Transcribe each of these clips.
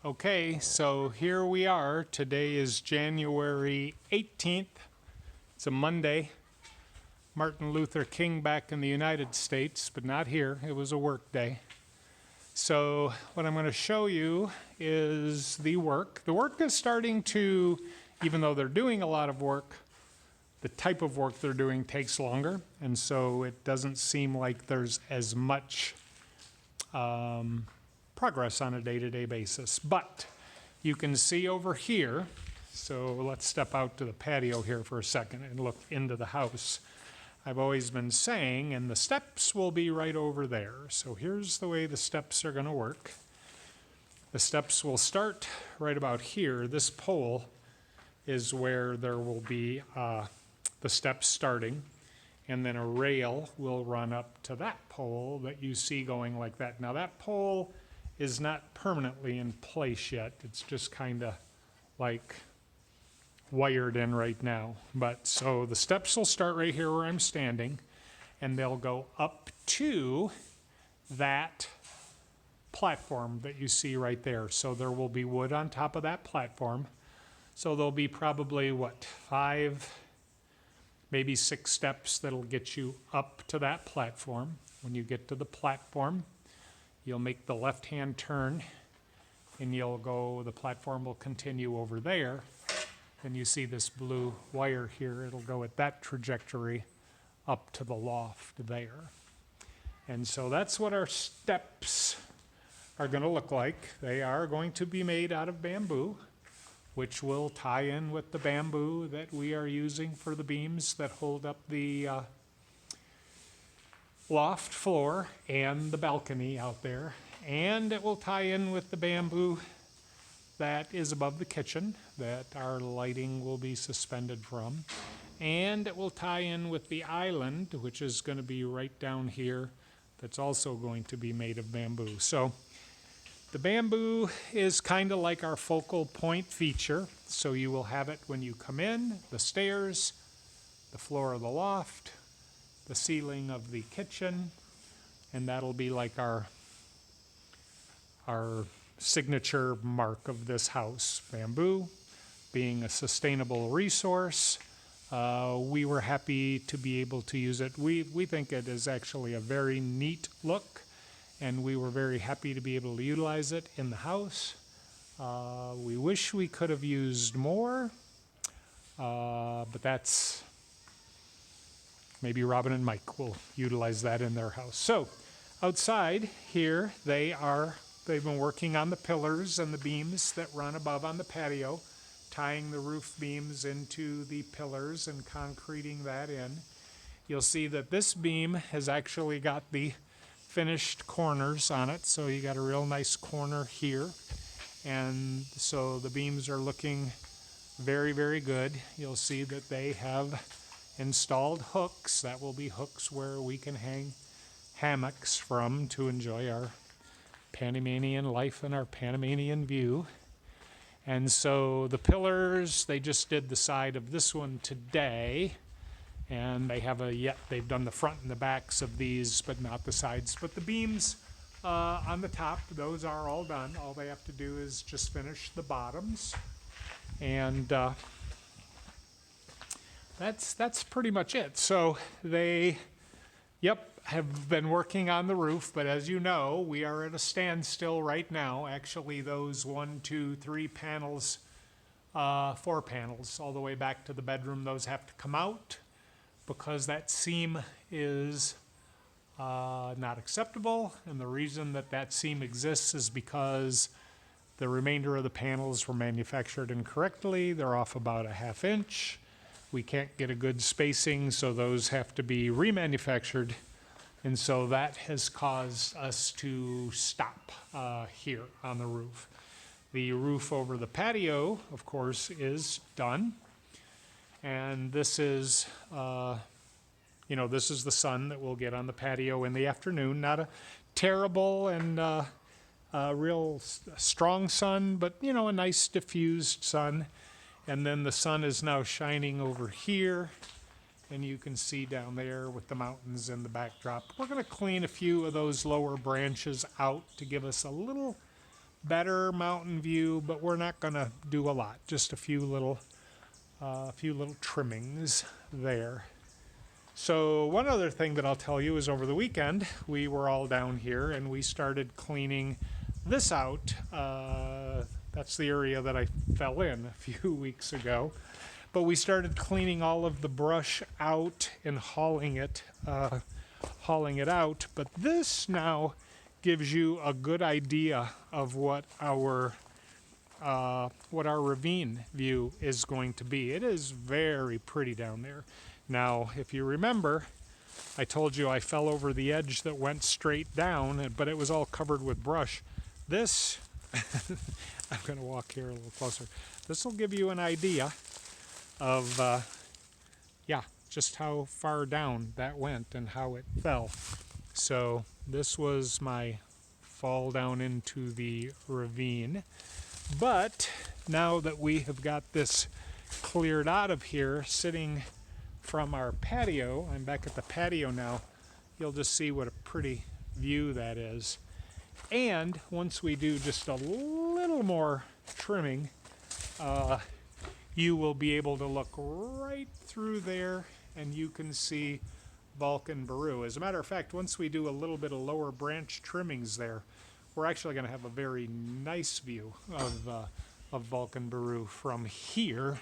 Okay, so here we are. Today is January 18th. It's a Monday. Martin Luther King back in the United States, but not here. It was a work day. So what I'm going to show you is the work. The work is starting to, even though they're doing a lot of work, the type of work they're doing takes longer, and so it doesn't seem like there's as much progress on a day-to-day basis. But you can see over here, so let's step out to the patio here for a second and look into the house. I've always been saying, and the steps will be right over there. So here's the way the steps are going to work. The steps will start right about here. This pole is where there will be the steps starting, and then a rail will run up to that pole that you see going like that. Now that pole is not permanently in place yet. It's just kind of like wired in right now. But so the steps will start right here where I'm standing, and they'll go up to that platform that you see right there. So there will be wood on top of that platform. So there'll be probably, what, 5, maybe 6 steps that'll get you up to that platform. When you get to the platform, you'll make the left-hand turn, and you'll go, the platform will continue over there. Then you see this blue wire here. It'll go at that trajectory up to the loft there. And so that's what our steps are going to look like. They are going to be made out of bamboo, which will tie in with the bamboo that we are using for the beams that hold up the loft floor and the balcony out there. And it will tie in with the bamboo that is above the kitchen that our lighting will be suspended from. And it will tie in with the island, which is going to be right down here, that's also going to be made of bamboo. So the bamboo is kind of like our focal point feature. So you will have it when you come in, the stairs, the floor of the loft, the ceiling of the kitchen, and that'll be like our signature mark of this house. Bamboo being a sustainable resource. We were happy to be able to use it. We think it is actually a very neat look, and we were very happy to be able to utilize it in the house. We wish we could have used more, but that's, maybe Robin and Mike will utilize that in their house. So outside here, they've been working on the pillars and the beams that run above on the patio, tying the roof beams into the pillars and concreting that in. You'll see that this beam has actually got the finished corners on it, so you got a real nice corner here. And so the beams are looking very, very good. You'll see that they have installed hooks. That will be hooks where we can hang hammocks from to enjoy our Panamanian life and our Panamanian view. And so the pillars, they just did the side of this one today, and they've done the front and the backs of these, but not the sides. But the beams on the top, those are all done. All they have to do is just finish the bottoms, and that's pretty much it. So they, have been working on the roof, but as you know, we are at a standstill right now. Actually, those 1, 2, 3 panels, 4 panels, all the way back to the bedroom, those have to come out because that seam is not acceptable. And the reason that seam exists is because the remainder of the panels were manufactured incorrectly. They're off about a 1/2 inch. We can't get a good spacing, so those have to be remanufactured. And so that has caused us to stop here on the roof. The roof over the patio, of course, is done. And this is, this is the sun that we'll get on the patio in the afternoon. Not a terrible and real strong sun, but, a nice diffused sun. And then the sun is now shining over here, and you can see down there with the mountains in the backdrop. We're going to clean a few of those lower branches out to give us a little better mountain view, but we're not going to do a lot. Just a few little trimmings there. So one other thing that I'll tell you is over the weekend, we were all down here and we started cleaning this out. That's the area that I fell in a few weeks ago. But we started cleaning all of the brush out and hauling it out. But this now gives you a good idea of what our ravine view is going to be. It is very pretty down there. Now, if you remember, I told you I fell over the edge that went straight down, but it was all covered with brush. This, I'm going to walk here a little closer. This will give you an idea of, just how far down that went and how it fell. So this was my fall down into the ravine. But now that we have got this cleared out of here, sitting from our patio, I'm back at the patio now, you'll just see what a pretty view that is. And once we do just a little more trimming, you will be able to look right through there and you can see Vulcan Baru. As a matter of fact, once we do a little bit of lower branch trimmings there, we're actually going to have a very nice view of Vulcan Baru from here.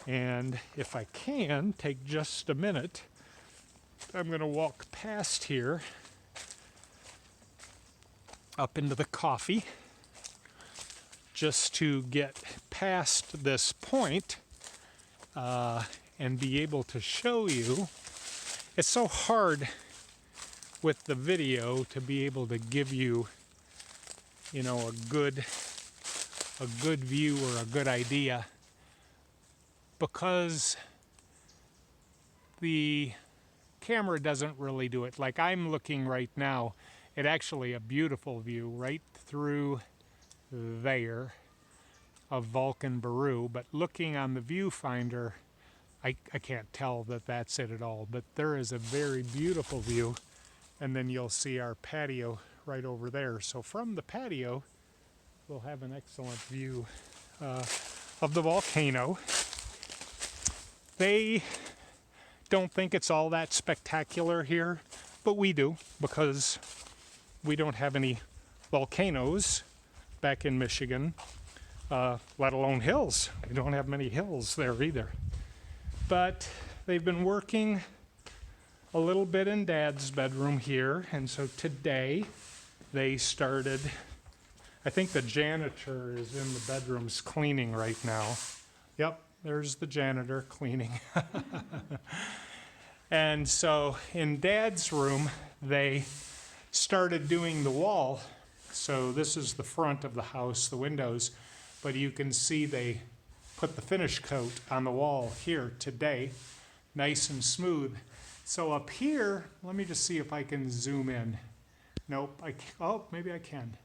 And if I can take just a minute, I'm going to walk past here up into the coffee just to get past this point and be able to show you. It's so hard with the video to be able to give you, a good view or a good idea, because the camera doesn't really do it. Like I'm looking right now, it's actually a beautiful view right through there of Vulcan Baru, but looking on the viewfinder, I can't tell that that's it at all, but there is a very beautiful view, and then you'll see our patio right over there. So from the patio, we'll have an excellent view of the volcano. They don't think it's all that spectacular here, but we do, because we don't have any volcanoes back in Michigan, let alone hills. We don't have many hills there either. But they've been working a little bit in Dad's bedroom here, and so today they started, I think the janitor is in the bedrooms cleaning right now. Yep, there's the janitor cleaning. And so in Dad's room, they started doing the wall. So this is the front of the house, the windows, but you can see they put the finish coat on the wall here today, nice and smooth. So up here, let me just see if I can zoom in. Nope, oh, maybe I can.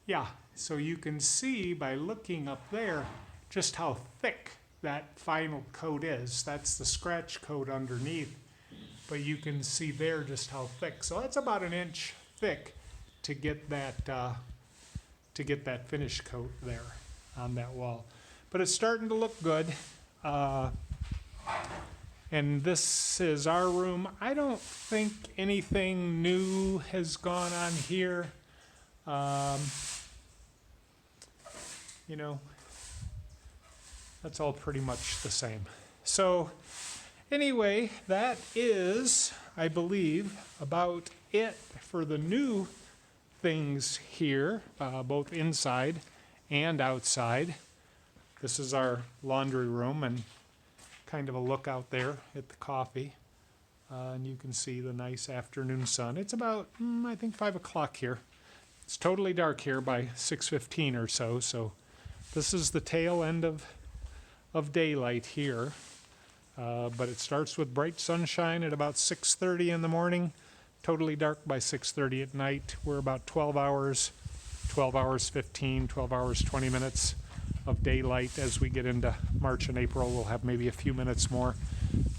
Yeah, so you can see by looking up there just how thick that final coat is. That's the scratch coat underneath, but you can see there just how thick. So that's about an inch thick to get that finish coat there on that wall. But it's starting to look good. And this is our room. I don't think anything new has gone on here. That's all pretty much the same. So anyway, that is, I believe, about it for the new things here, both inside and outside. This is our laundry room and kind of a look out there at the coffee. And you can see the nice afternoon sun. It's about, I think, 5 o'clock here. It's totally dark here by 6:15 or so. So this is the tail end of daylight here. But it starts with bright sunshine at about 6:30 in the morning. Totally dark by 6:30 at night. We're about 12 hours 15, 12 hours 20 minutes of daylight. As we get into March and April, we'll have maybe a few minutes more.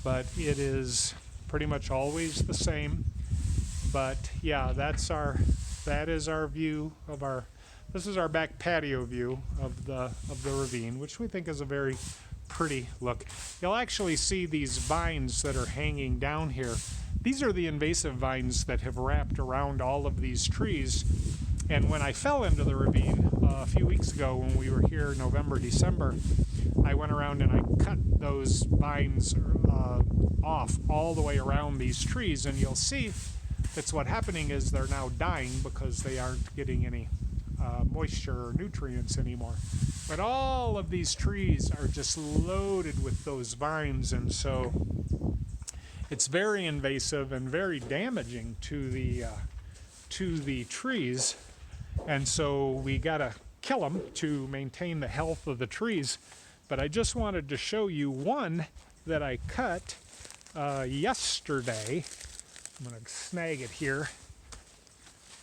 But it is pretty much always the same. But yeah, that is our view of our This is our back patio view of the ravine, which we think is a very pretty look. You'll actually see these vines that are hanging down here. These are the invasive vines that have wrapped around all of these trees. And when I fell into the ravine a few weeks ago when we were here November, December, I went around and I cut those vines off all the way around these trees, and you'll see that's what's happening is they're now dying because they aren't getting any moisture or nutrients anymore. But all of these trees are just loaded with those vines, and so it's very invasive and very damaging to the trees. And so we gotta kill them to maintain the health of the trees. But I just wanted to show you one that I cut yesterday. I'm gonna snag it here.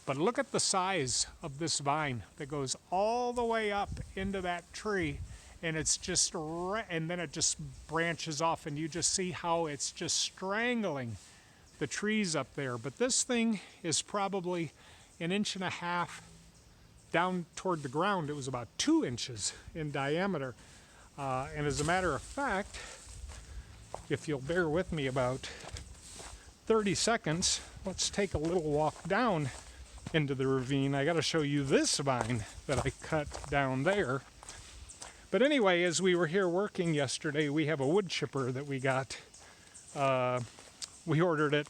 But look at the size of this vine that goes all the way up into that tree, and it's just, and then it just branches off, and you just see how it's just strangling the trees up there. But this thing is probably 1.5 inches down toward the ground. It was about 2 inches in diameter. And as a matter of fact, if you'll bear with me about 30 seconds, let's take a little walk down into the ravine. I got to show you this vine that I cut down there. But anyway, as we were here working yesterday, we have a wood chipper that we got. We ordered it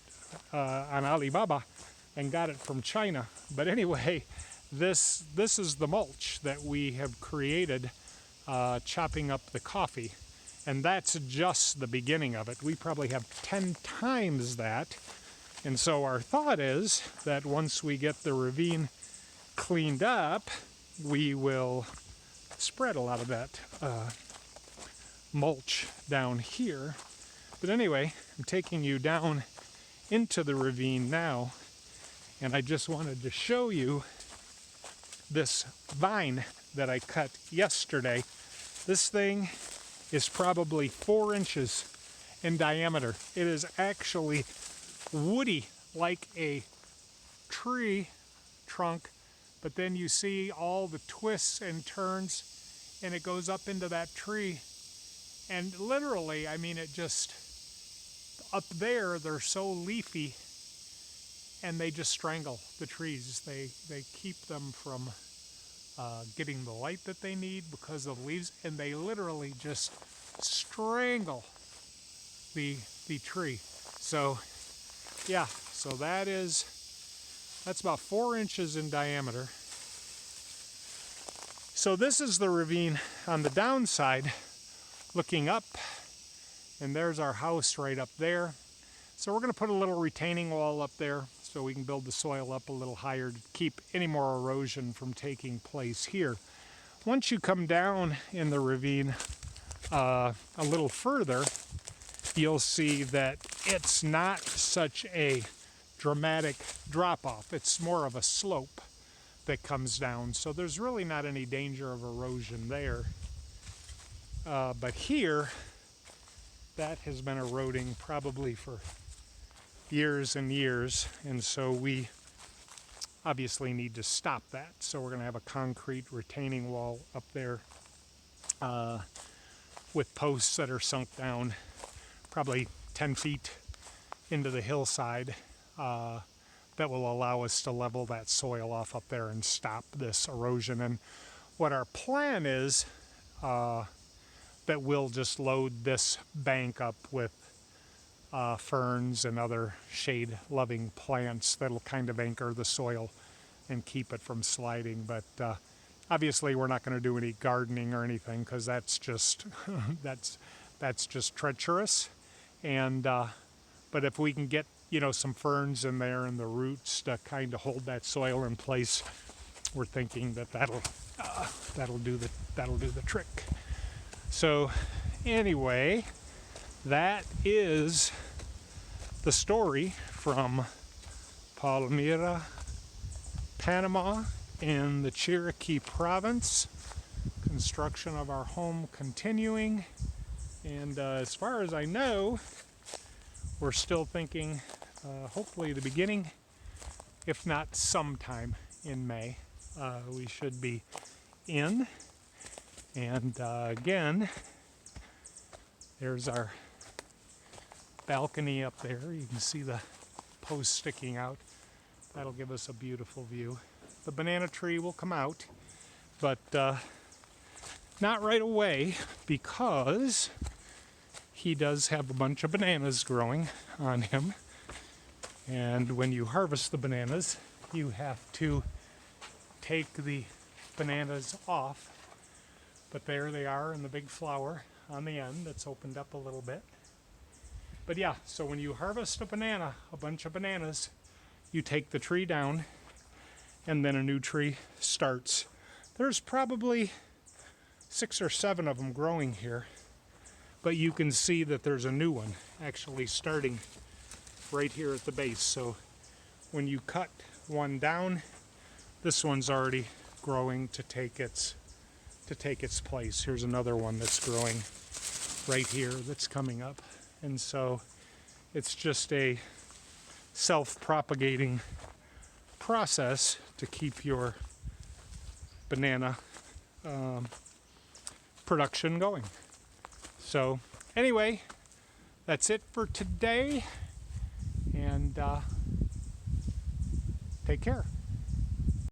on Alibaba and got it from China. But anyway, this is the mulch that we have created chopping up the coffee. And that's just the beginning of it. We probably have 10 times that. And so our thought is that once we get the ravine cleaned up, we will spread a lot of that mulch down here. But anyway, I'm taking you down into the ravine now, and I just wanted to show you this vine that I cut yesterday. This thing is probably 4 inches in diameter. It is actually woody like a tree trunk, but then you see all the twists and turns, and it goes up into that tree. And literally, I mean, it just, up there, they're so leafy, and they just strangle the trees. They keep them from getting the light that they need because of the leaves, and they literally just strangle the tree. So yeah, so that's about 4 inches in diameter. So this is the ravine on the downside, looking up, and there's our house right up there. So we're going to put a little retaining wall up there so we can build the soil up a little higher to keep any more erosion from taking place here. Once you come down in the ravine a little further, you'll see that it's not such a dramatic drop-off. It's more of a slope that comes down, so there's really not any danger of erosion there. But here, that has been eroding probably for years and years, and so we obviously need to stop that. So we're going to have a concrete retaining wall up there with posts that are sunk down probably 10 feet into the hillside that will allow us to level that soil off up there and stop this erosion. And what our plan is that we'll just load this bank up with ferns and other shade-loving plants that'll kind of anchor the soil and keep it from sliding. But obviously we're not going to do any gardening or anything because that's just that's just treacherous. And but if we can get some ferns in there and the roots to kind of hold that soil in place, we're thinking that that'll do the trick. So anyway, that is the story from Palmira, Panama, in the Chiriqui province. Construction of our home continuing, and as far as I know, we're still thinking hopefully the beginning, if not sometime in May. we should be in. And again, there's our balcony up there. You can see the post sticking out. That'll give us a beautiful view. The banana tree will come out, but not right away, because he does have a bunch of bananas growing on him. And when you harvest the bananas, you have to take the bananas off. But there they are in the big flower on the end that's opened up a little bit. But yeah, so when you harvest a banana, a bunch of bananas, you take the tree down, and then a new tree starts. There's probably 6 or 7 of them growing here, but you can see that there's a new one actually starting right here at the base. So when you cut one down, this one's already growing to take its place. Here's another one that's growing right here that's coming up. And so it's just a self-propagating process to keep your banana production going. So anyway, that's it for today, and take care.